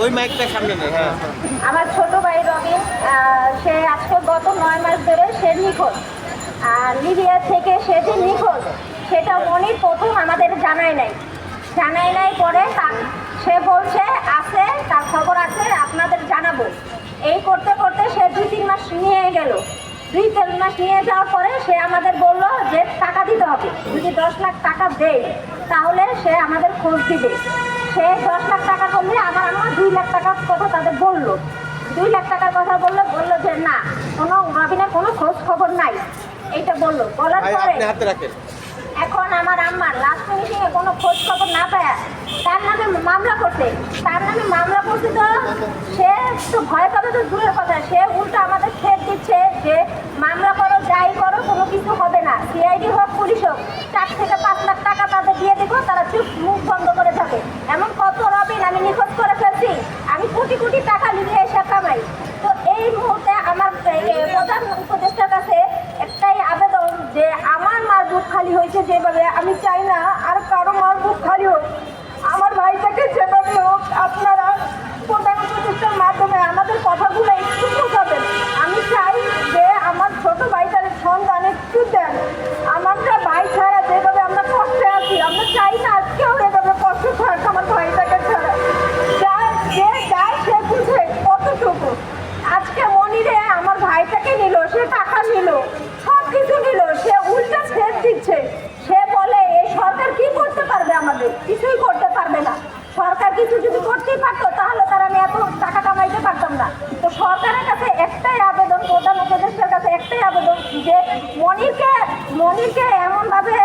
ওই মাইকটা সামনে নেই। হ্যাঁ, আমার ছোট ভাই রবিন, সে আজকে গত 9 মাস ধরে সে নিখোঁজ। আর লিবিয়া থেকে সে যে নিখোঁজ সেটা মনির প্রথম আমাদের জানায় নাই পরে সে বলছে আছে, তার খবর আছে, আপনাদের জানাবো। এই করতে করতে সে 2-3 মাস নিয়ে গেল। 2-3 মাস নিয়ে যাওয়ার পরে সে আমাদের বলল যে টাকা দিতে হবে, যদি 10 লাখ টাকা দেয় তাহলে সে আমাদের খোঁজ দিবে। সে 10 লাখ টাকা বললে আমার আম্মা 2 লাখ টাকার কথা তাদের বললো। 2 লাখ টাকার কথা বললো যে না, কোনো রবিনের কোনো খোঁজ খবর নাই, এইটা বললো। বলার পরে এখন আমার আম্মার লাস্ট ফিনিশিংয়ে কোনো খোঁজ খবর না পায় তার নামে মামলা করতে তো সে তো ভয় পাবে তো দূরের কথা, সে উল্টো আমাদের খেদ দিচ্ছে যে মামলা করো, যাই করো, কোনো কিছু হবে না, সিআইডি হোক পুলিশ হোক, 4 থেকে 5 লাখ টাকা তাদের দিয়ে দেবো, তারা চুপ মুখ বন্ধ করে থাকে। এমন কত রবিন আমি নিখোঁজ করে ফেলছি, আমি কোটি কোটি টাকা নিয়ে এসে কামাই। তো এই মুহূর্তে আমার প্রধান উপদেষ্টার কাছে একটাই আবেদন যে আমার মার বুক খালি হয়েছে যেভাবে, আমি চাই না আর কারো মার বুক খালি হোক। আমার ভাইটাকে যেভাবে হোক আপনারা প্রধান উপদেষ্টার মাধ্যমে আমাদের কথাগুলো একটু বোঝাবেন। আমি চাই যে আমার ছোট ভাইটার সন্ধান একটু দেন। আমাদের ভাই ছাড়া যেভাবে আমরা কষ্টে আছি, আমরা চাই না আজকেও এভাবে কষ্ট থাক আমার ভাইটাকে ছাড়া। যে যায় সে বুঝে কতটুকু। আজকে মনিরে আমার ভাইটাকে নিল, সে টাকা নিল, সব কিছু নিল, সে উল্টা ফের দিচ্ছে। সে বলে এই সরকার কি করতে পারবে, আমাদের কিছুই করতে পারবে না। সরকার কিছু যদি করতেই পারতো তাহলে তারা আমি এত টাকা কামাইতে পারতাম না। তো সরকারের কাছে একটাই আবেদন, প্রধান উপদেষ্টার কাছে একটাই আবেদন যে মনিরকে এমনভাবে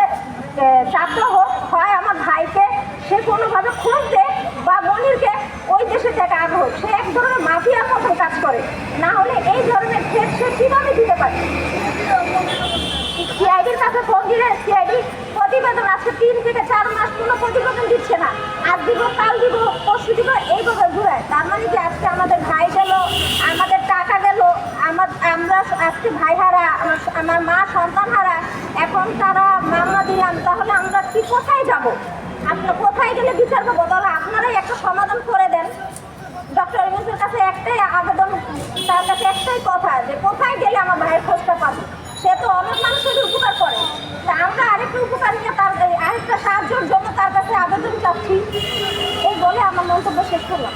চাপতে হোক, হয় আমার ভাইকে সে কোনোভাবে খোঁজ দেয় বা মনিরকে ওই দেশে থেকে আনা হোক। সে এক ধরনের মাফিয়ার মতো কাজ করে, না হলে এই ধরনের ক্ষেত সে কীভাবে দিতে পারে? সিআইডির কাছে ফোন দিলে সিআইডি প্রতিবেদন আজকে 3 থেকে 4 মাস কোনো প্রতিবেদন দিচ্ছে না। আজ দিব, কাল দিব, পরশু দিব, এইভাবে ঘুরায়। তার মানে কি আজকে আমাদের ভাই গেল, আমাদের টাকা গেল, আমরা আজকে ভাই হারা, আমার মা সন্তান হারা। এখন তারা মামলা দিলাম, তাহলে আমরা কি কোথায় যাব? আপনার কোথায় গেলে বিচার পাবো? তাহলে আপনারাই একটা সমাধান করে দেন। ডক্টর ইউনূসের কাছে একটাই আবেদন, তার কাছে একটাই কথা যে কোথায় গেলে আমার ভাইয়ের খোঁজটা পাবো। সে তো অনেক মানুষের উপকার করে, তা আমরা আরেকটু উপকার নিয়ে তার আরেকটা সাহায্যের জন্য তার কাছে আবেদন চাচ্ছি। এই বলে আমার মন্তব্য শেষ করলাম।